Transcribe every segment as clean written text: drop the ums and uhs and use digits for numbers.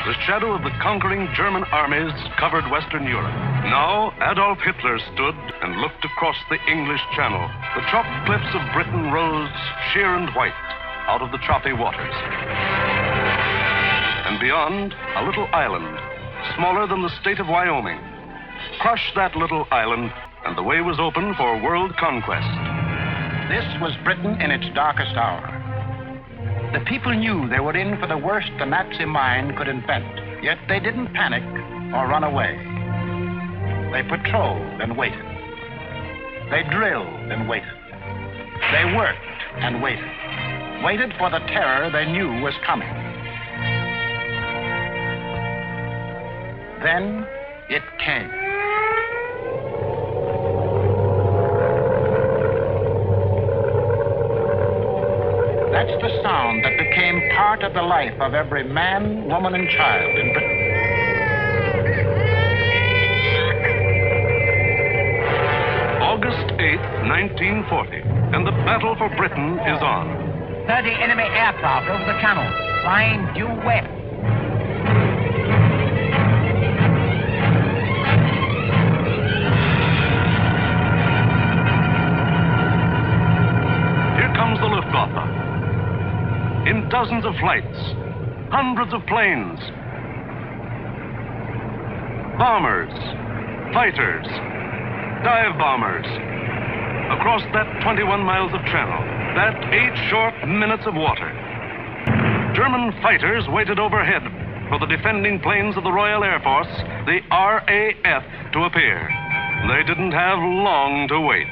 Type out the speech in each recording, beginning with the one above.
The shadow of the conquering German armies covered Western Europe. Now, Adolf Hitler stood and looked across the English Channel. The chalk cliffs of Britain rose sheer and white out of the choppy waters. And beyond, a little island, smaller than the state of Wyoming. Crush that little island, and the way was open for world conquest. This was Britain in its darkest hour. The people knew they were in for the worst the Nazi mind could invent, yet they didn't panic or run away. They patrolled and waited. They drilled and waited. They worked and waited. Waited for the terror they knew was coming. Then it came. That's the sound that became part of the life of every man, woman, and child in Britain. August 8th, 1940, and the battle for Britain is on. 30 enemy aircraft over the channel, flying due west. Here comes the Luftwaffe. In dozens of flights, hundreds of planes, bombers, fighters, dive bombers, across that 21 miles of channel, that 8 short minutes of water. German fighters waited overhead for the defending planes of the Royal Air Force, the RAF, to appear. They didn't have long to wait.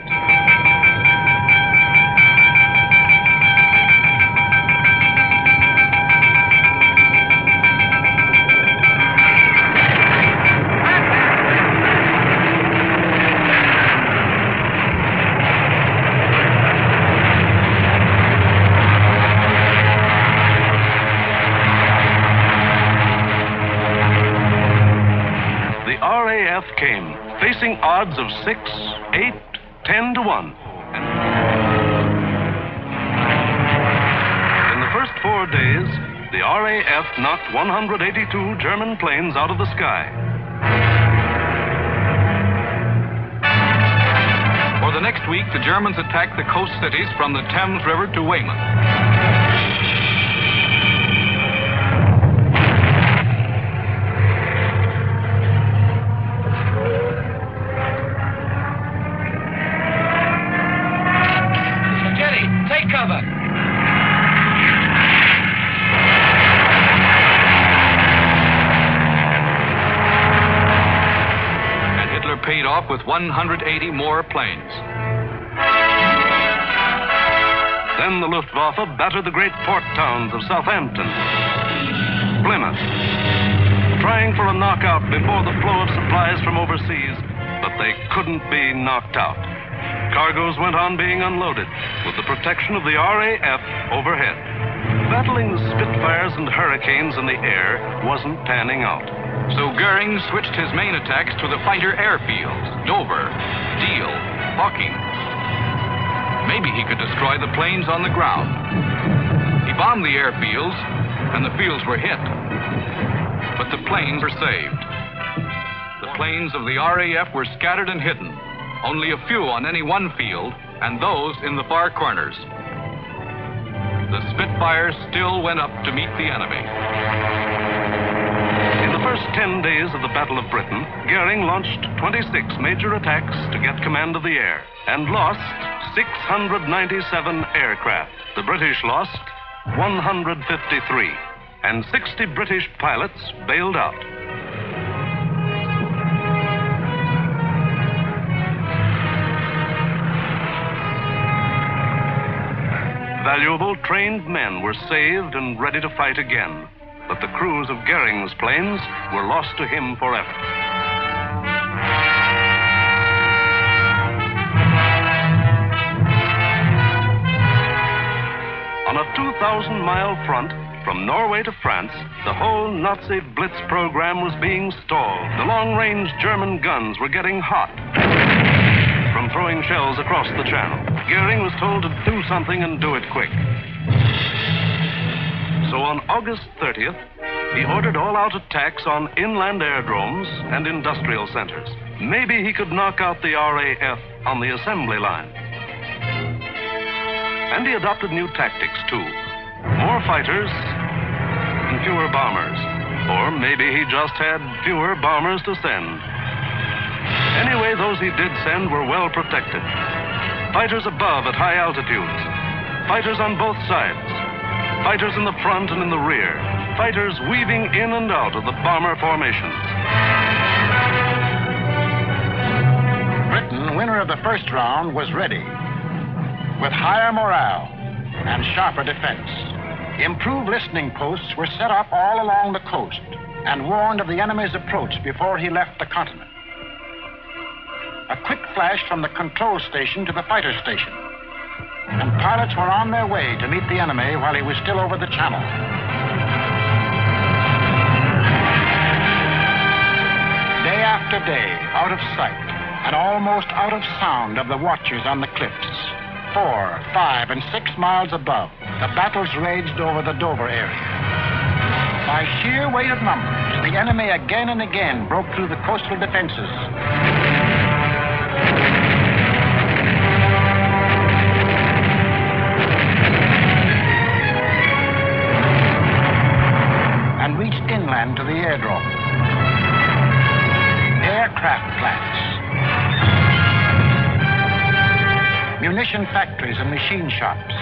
Came, facing odds of 6, 8, 10 to 1. In the first 4 days, the RAF knocked 182 German planes out of the sky. For the next week, the Germans attacked the coast cities from the Thames River to Weymouth. Paid off with 180 more planes. Then the Luftwaffe battered the great port towns of Southampton, Plymouth, trying for a knockout before the flow of supplies from overseas, but they couldn't be knocked out. Cargoes went on being unloaded with the protection of the RAF overhead. Battling the Spitfires and Hurricanes in the air wasn't panning out. So Goering switched his main attacks to the fighter airfields, Dover, Deal, Hawking. Maybe he could destroy the planes on the ground. He bombed the airfields, and the fields were hit. But the planes were saved. The planes of the RAF were scattered and hidden, only a few on any one field, and those in the far corners. The Spitfires still went up to meet the enemy. In the first 10 days of the Battle of Britain, Goering launched 26 major attacks to get command of the air and lost 697 aircraft. The British lost 153, and 60 British pilots bailed out. Valuable trained men were saved and ready to fight again. But the crews of Goering's planes were lost to him forever. On a 2,000-mile front from Norway to France, the whole Nazi Blitz program was being stalled. The long-range German guns were getting hot from throwing shells across the channel. Goering was told to do something and do it quick. So on August 30th, he ordered all-out attacks on inland aerodromes and industrial centers. Maybe he could knock out the RAF on the assembly line. And he adopted new tactics, too. More fighters and fewer bombers. Or maybe he just had fewer bombers to send. Anyway, those he did send were well protected. Fighters above at high altitudes. Fighters on both sides. Fighters in the front and in the rear. Fighters weaving in and out of the bomber formations. Britain, winner of the first round, was ready. With higher morale and sharper defense. Improved listening posts were set up all along the coast and warned of the enemy's approach before he left the continent. A quick flash from the control station to the fighter station, and pilots were on their way to meet the enemy while he was still over the channel. Day after day, out of sight and almost out of sound of the watchers on the cliffs, 4, 5, and 6 miles above, the battles raged over the Dover area. By sheer weight of numbers, the enemy again and again broke through the coastal defenses. And reached inland to the airdrome. Aircraft plants. Munition factories and machine shops.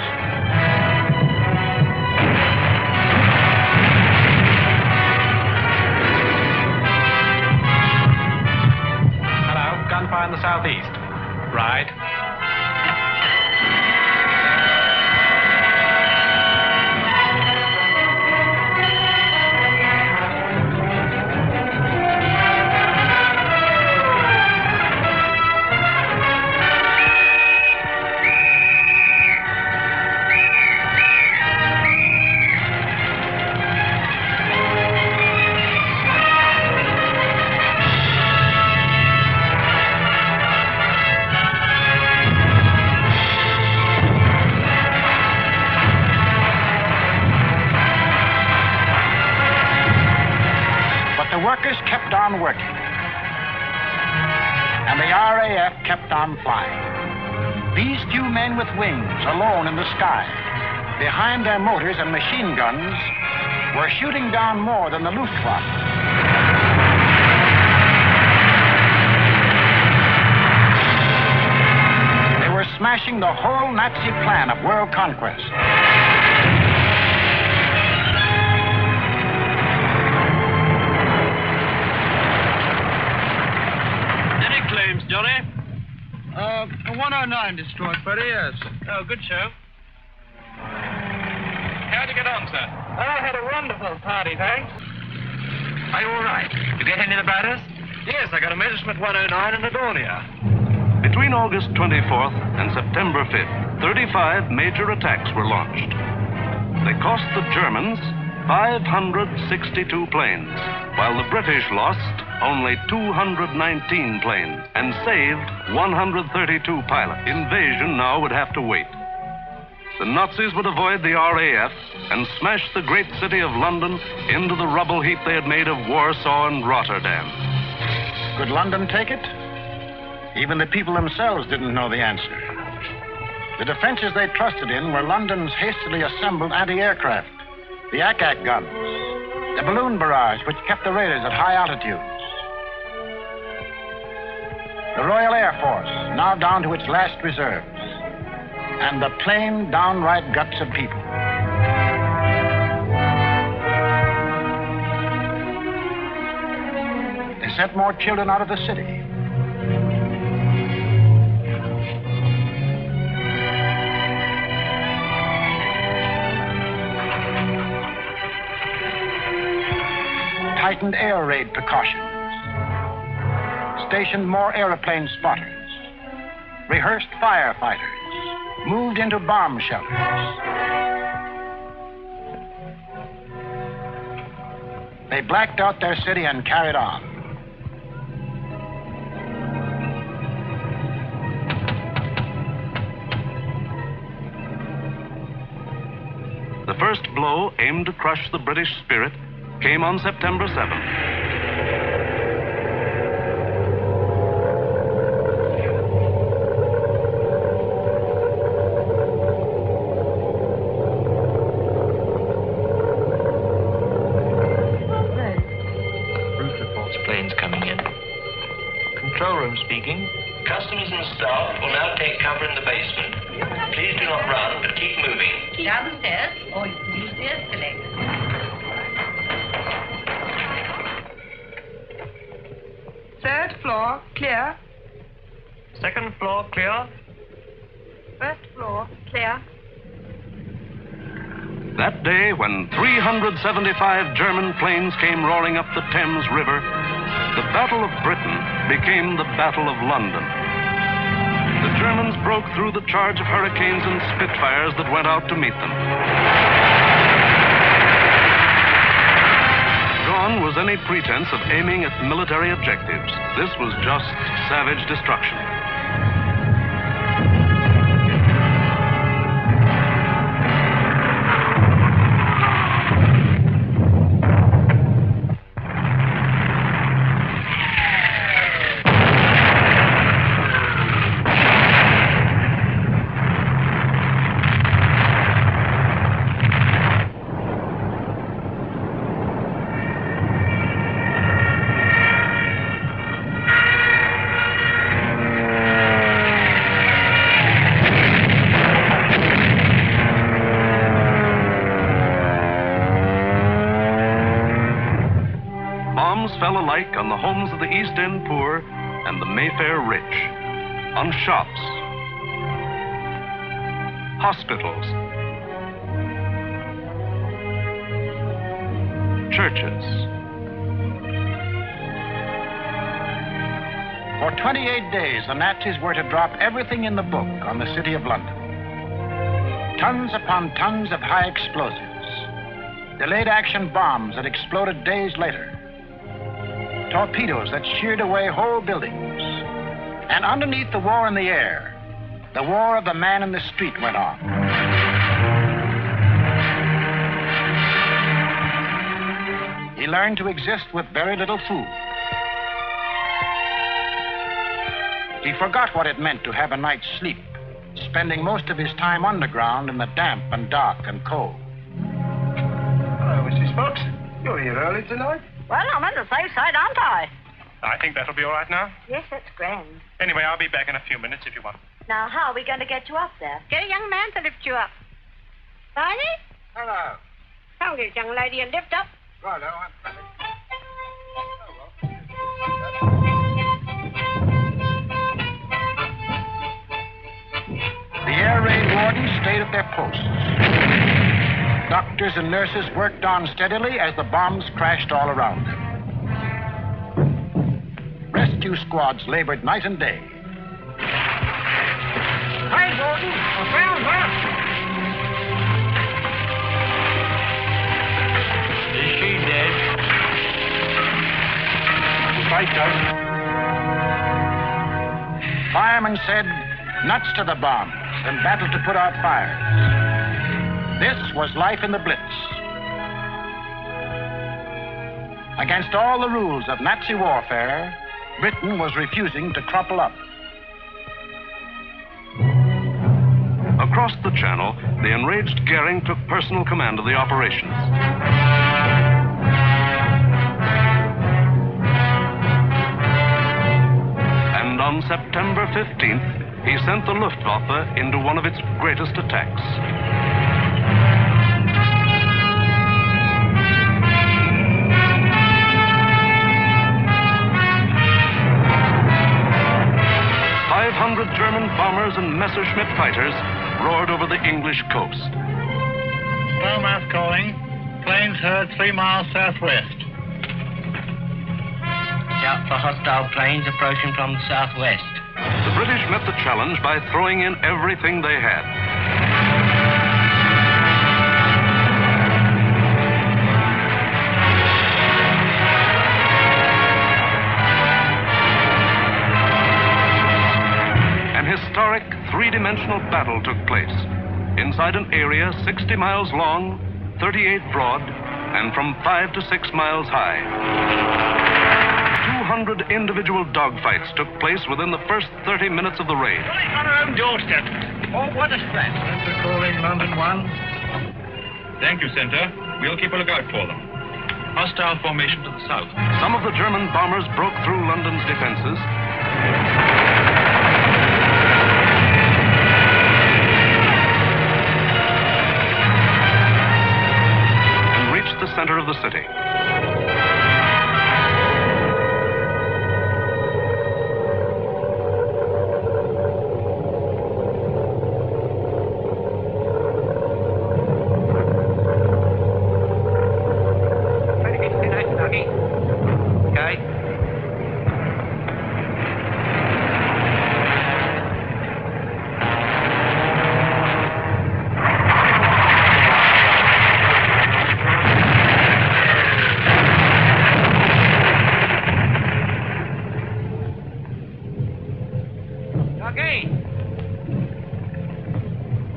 Hello, gunfire in the southeast. Right. Kept on working. And the RAF kept on flying. These few men with wings, alone in the sky, behind their motors and machine guns, were shooting down more than the Luftwaffe. They were smashing the whole Nazi plan of world conquest. Johnny? 109 destroyed, Freddie, yes. Oh, good show. How'd you get on, sir? I had a wonderful party, thanks. Are you all right? You get any of the batters? Yes, I got a Messerschmitt 109 in Adonia. Between August 24th and September 5th, 35 major attacks were launched. They cost the Germans 562 planes, while the British lost only 219 planes and saved 132 pilots. Invasion now would have to wait. The Nazis would avoid the RAF and smash the great city of London into the rubble heap they had made of Warsaw and Rotterdam. Could London take it? Even the people themselves didn't know the answer. The defenses they trusted in were London's hastily assembled anti-aircraft, the ack-ack guns, the balloon barrage which kept the raiders at high altitudes, the Royal Air Force, now down to its last reserves, and the plain, downright guts of people. They sent more children out of the city. Tightened air raid precautions. Stationed more airplane spotters. Rehearsed firefighters. Moved into bomb shelters. They blacked out their city and carried on. The first blow aimed to crush the British spirit came on September 7th. Planes coming in. Control room speaking. Customers and staff will now take cover in the basement. Please do not run, but keep moving. Down the stairs, or you can use the escalator. Third floor, clear. Second floor clear. First floor, clear. That day, when 375 German planes came roaring up the Thames River, the Battle of Britain became the Battle of London. The Germans broke through the charge of Hurricanes and Spitfires that went out to meet them. Gone was any pretense of aiming at military objectives. This was just savage destruction. Bombs fell alike on the homes of the East End poor and the Mayfair rich, on shops, hospitals, churches. For 28 days, the Nazis were to drop everything in the book on the city of London. Tons upon tons of high explosives, delayed action bombs that exploded days later, torpedoes that sheared away whole buildings. And underneath the war in the air, the war of the man in the street went on. He learned to exist with very little food. He forgot what it meant to have a night's sleep, spending most of his time underground in the damp and dark and cold. Hello, Mrs. Fox. You're here early tonight. Well, I'm on the safe side, aren't I? I think that'll be all right now. Yes, that's grand. Anyway, I'll be back in a few minutes if you want. Now, how are we going to get you up there? Get a young man to lift you up. Barney? Hello. Come, this young lady, and lift up. Righto, I'm coming. The air raid wardens stayed at their posts. Doctors and nurses worked on steadily as the bombs crashed all around them. Rescue squads labored night and day. Hi, Gordon. I found her. Is she dead? Right, Doug. Firemen said, nuts to the bombs and battle to put out fires. This was life in the Blitz. Against all the rules of Nazi warfare, Britain was refusing to crumple up. Across the Channel, the enraged Goering took personal command of the operations. And on September 15th, he sent the Luftwaffe into one of its greatest attacks. German bombers and Messerschmitt fighters roared over the English coast. Snowmass calling. Planes heard 3 miles southwest. Shout for hostile planes approaching from the southwest. The British met the challenge by throwing in everything they had. Historic three-dimensional battle took place inside an area 60 miles long, 38 broad, and from 5 to 6 miles high. 200 individual dogfights took place within the first 30 minutes of the raid. On our own doorstep. Oh, what a splash. Center calling London 1. Thank you, Center. We'll keep a lookout for them. Hostile formation to the south. Some of the German bombers broke through London's defenses. And reached the center of the city.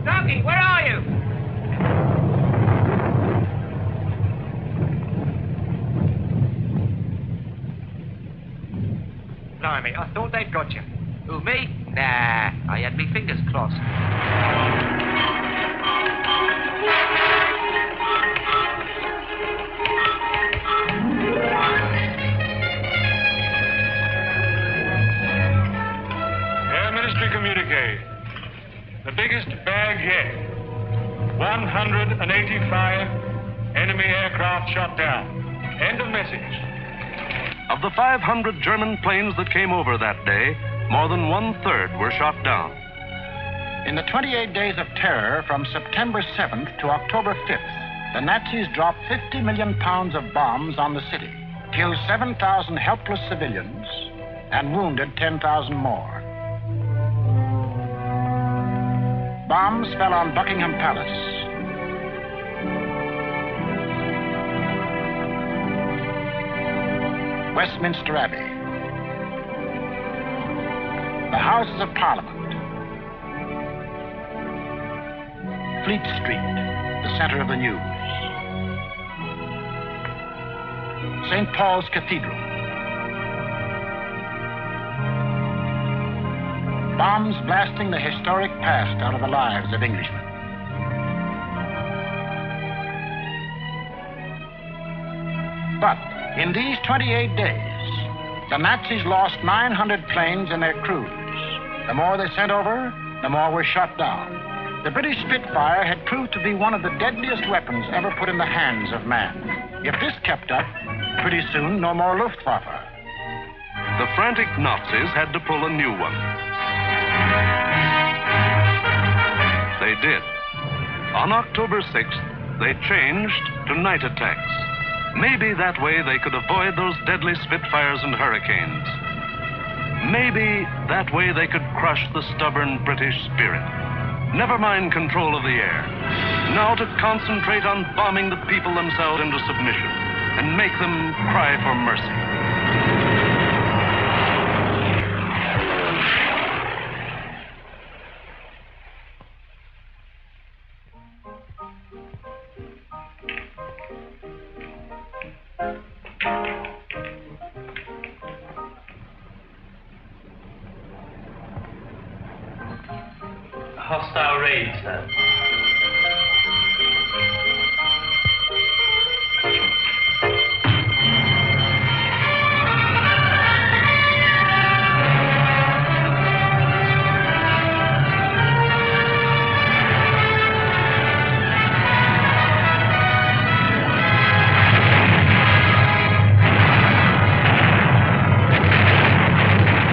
Doggy, where are you? Blimey, I thought they'd got you. Who, me? Nah, I had me fingers crossed. Air Ministry communique. The biggest bag yet. 185 enemy aircraft shot down. End of message. Of the 500 German planes that came over that day, more than 1/3 were shot down. In the 28 days of terror from September 7th to October 5th, the Nazis dropped 50 million pounds of bombs on the city, killed 7,000 helpless civilians, and wounded 10,000 more. Bombs fell on Buckingham Palace, Westminster Abbey, the Houses of Parliament, Fleet Street, the center of the news, St. Paul's Cathedral. Bombs blasting the historic past out of the lives of Englishmen. But in these 28 days, the Nazis lost 900 planes and their crews. The more they sent over, the more were shot down. The British Spitfire had proved to be one of the deadliest weapons ever put in the hands of man. If this kept up, pretty soon no more Luftwaffe. The frantic Nazis had to pull a new one. They did. On October 6th, they changed to night attacks. Maybe that way they could avoid those deadly Spitfires and Hurricanes. Maybe that way they could crush the stubborn British spirit. Never mind control of the air. Now to concentrate on bombing the people themselves into submission and make them cry for mercy. Hostile raid, sir.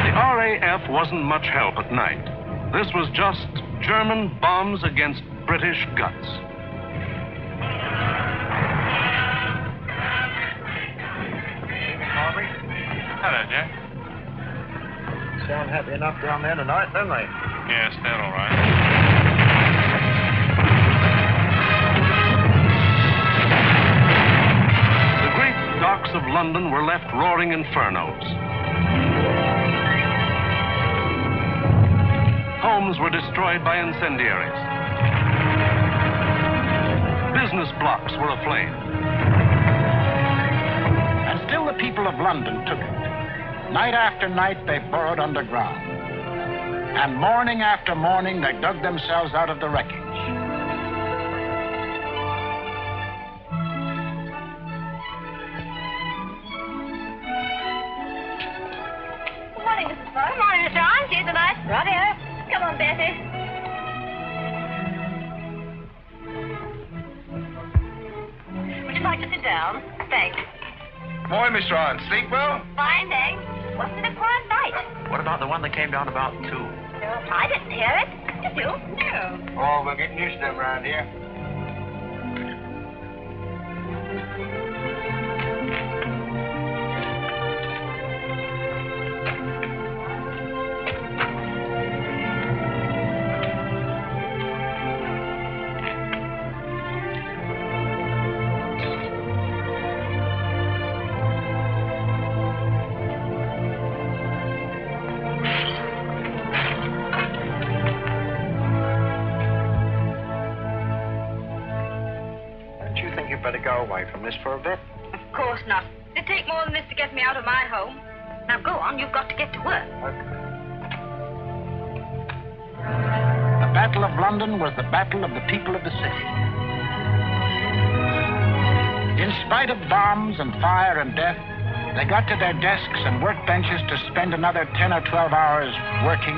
The RAF wasn't much help at night. This was just German bombs against British guts. Harvey? Hello, Jack. Sound happy enough down there tonight, don't they? Yes, they're all right. The great docks of London were left roaring infernos. Homes were destroyed by incendiaries. Business blocks were aflame. of London took it. Night after night, they burrowed underground. And morning after morning, they dug themselves out of the wreckage. Good morning, Mrs. Ford. Good morning, Mr. John. See you tonight. Right here. Come on, Bessie. Would you like to sit down? Thanks. Morning, Miss Ryan. Sleep well? Fine, thanks. Wasn't it a quiet night? What about the one that came down about 2? No, I didn't hear it. Did you? No. Oh, we're getting used to them around here. Better go away from this for a bit. Of course not. It'd take more than this to get me out of my home. Now go on, you've got to get to work. The Battle of London was the battle of the people of the city. In spite of bombs and fire and death, they got to their desks and workbenches to spend another 10 or 12 hours working.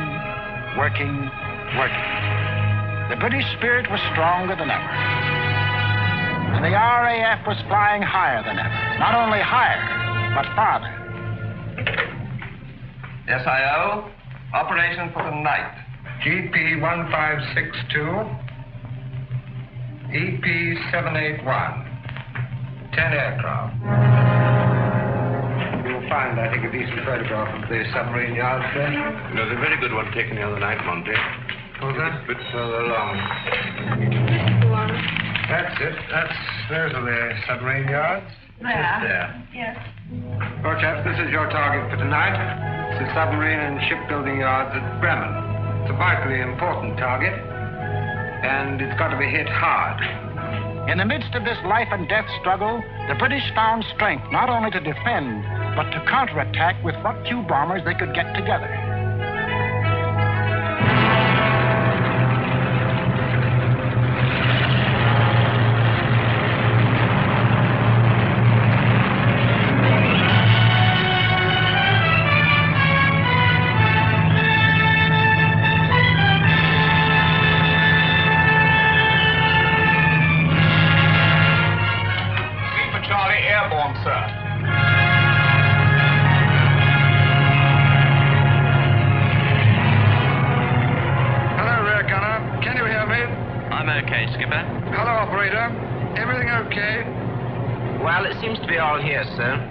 The British spirit was stronger than ever. And the RAF was flying higher than ever. Not only higher, but farther. SIO, operation for the night. GP 1562, EP 781. 10 aircraft. You'll find, I think, a decent photograph of the submarine yards there. There's a very good one taken the other night, Monty. Was that? A bit further along. That's it. Those are the submarine yards. Just there. Yes. Well, chaps, this is your target for tonight. It's the submarine and shipbuilding yards at Bremen. It's a vitally important target, and it's got to be hit hard. In the midst of this life and death struggle, the British found strength not only to defend, but to counterattack with what few bombers they could get together. Well, it seems to be all here, sir.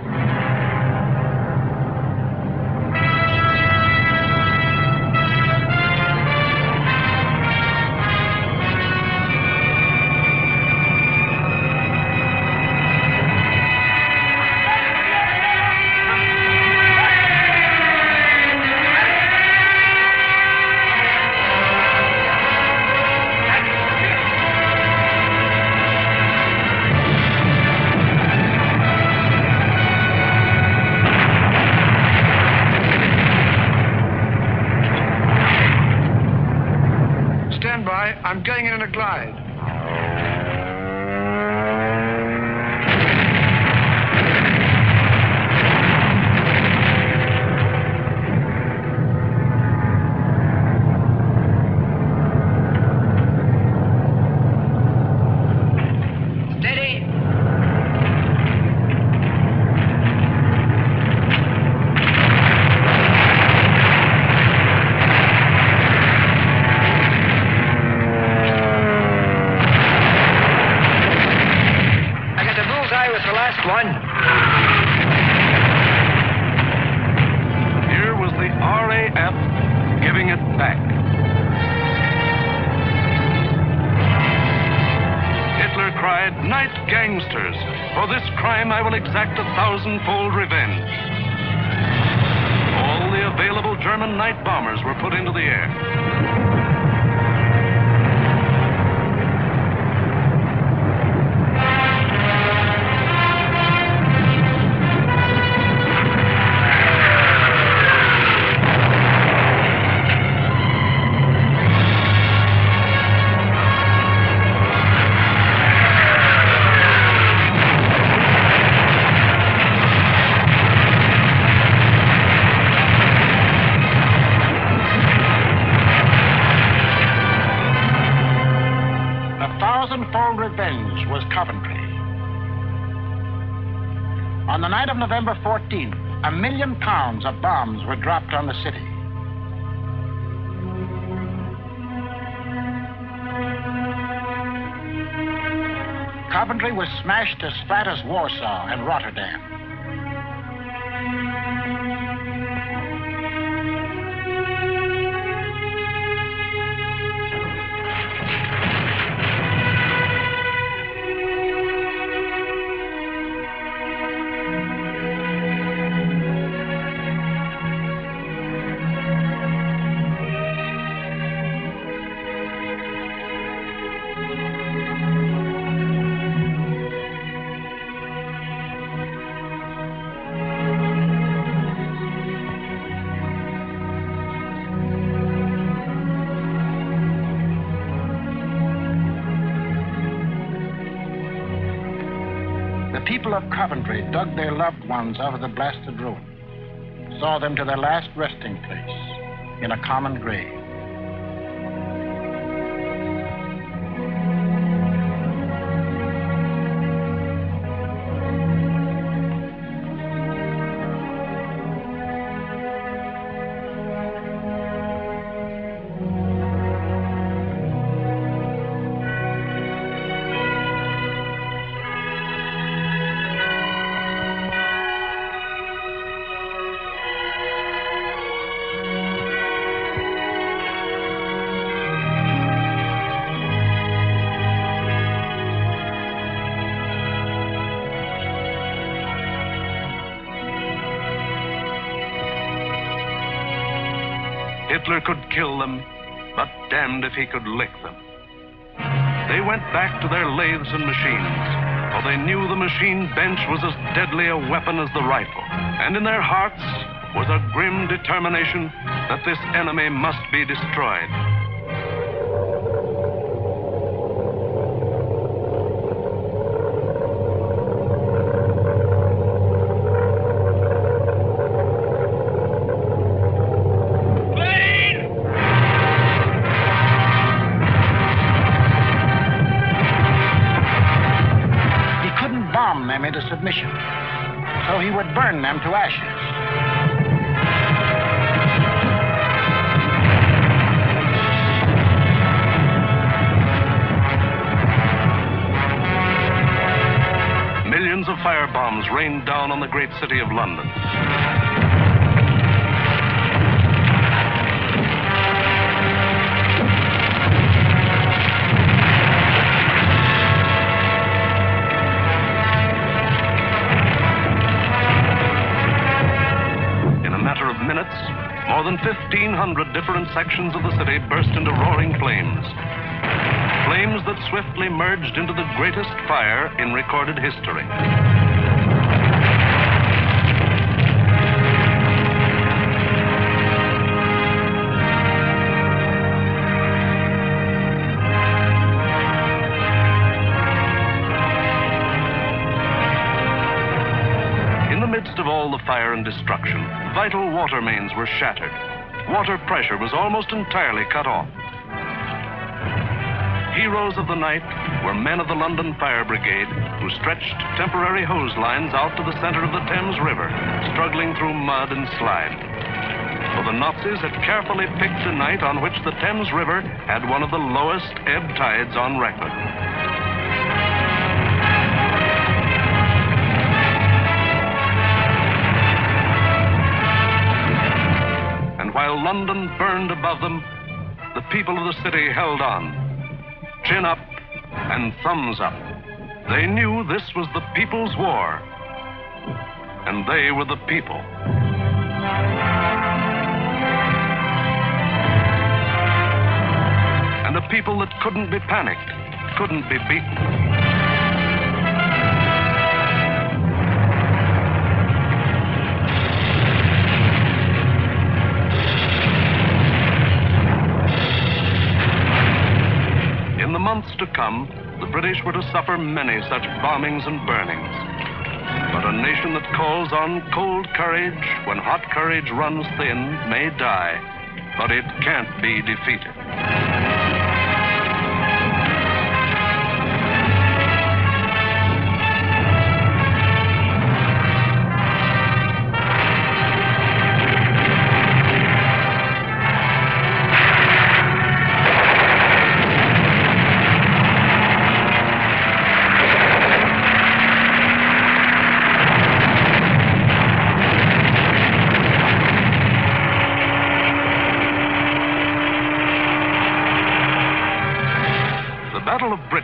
I'm going in a glide. Steady. One. Here was the RAF giving it back. Hitler cried, "Night, gangsters! For this crime I will exact 1,000-fold revenge." All the available German night bombers were put into the air. On the night of November 14th, 1 million pounds of bombs were dropped on the city. Coventry was smashed as flat as Warsaw and Rotterdam. The people of Coventry dug their loved ones out of the blasted ruin, saw them to their last resting place in a common grave. Hitler could kill them, but damned if he could lick them. They went back to their lathes and machines, for they knew the machine bench was as deadly a weapon as the rifle. And in their hearts was a grim determination that this enemy must be destroyed. Them into submission, so he would burn them to ashes. Millions of firebombs rained down on the great city of London. More than 1,500 different sections of the city burst into roaring flames. Flames that swiftly merged into the greatest fire in recorded history. Of all the fire and destruction, vital water mains were shattered. Water pressure was almost entirely cut off. Heroes of the night were men of the London Fire Brigade who stretched temporary hose lines out to the center of the Thames River, struggling through mud and slime. For the Nazis had carefully picked a night on which the Thames River had one of the lowest ebb tides on record. While London burned above them, the people of the city held on, chin up and thumbs up. They knew this was the people's war, and they were the people. And a people that couldn't be panicked, couldn't be beaten. In the months to come, the British were to suffer many such bombings and burnings. But a nation that calls on cold courage when hot courage runs thin may die, but it can't be defeated.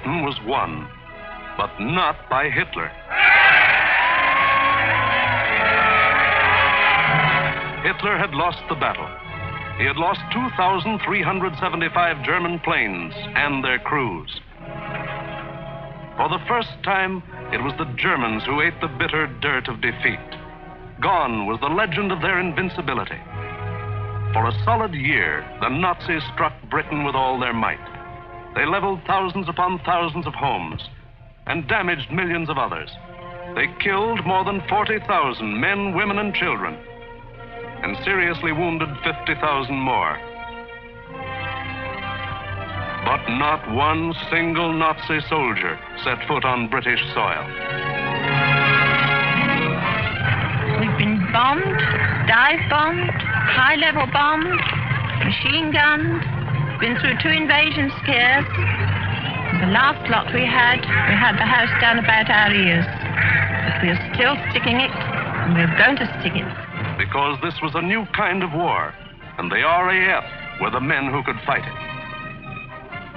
Britain was won, but not by Hitler. Hitler had lost the battle. He had lost 2,375 German planes and their crews. For the first time, it was the Germans who ate the bitter dirt of defeat. Gone was the legend of their invincibility. For a solid year, the Nazis struck Britain with all their might. They leveled thousands upon thousands of homes and damaged millions of others. They killed more than 40,000 men, women, and children, and seriously wounded 50,000 more. But not one single Nazi soldier set foot on British soil. We've been bombed, dive-bombed, high-level bombed, machine gunned, been through 2 invasion scares. The last lot we had the house down about our ears. But we're still sticking it, and we're going to stick it. Because this was a new kind of war, and the RAF were the men who could fight it.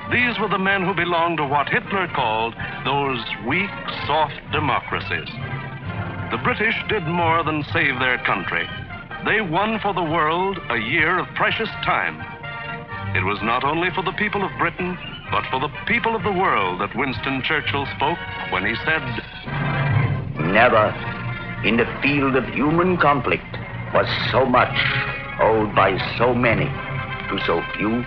These were the men who belonged to what Hitler called those weak, soft democracies. The British did more than save their country. They won for the world a year of precious time. It was not only for the people of Britain, but for the people of the world that Winston Churchill spoke when he said, "Never in the field of human conflict was so much owed by so many to so few."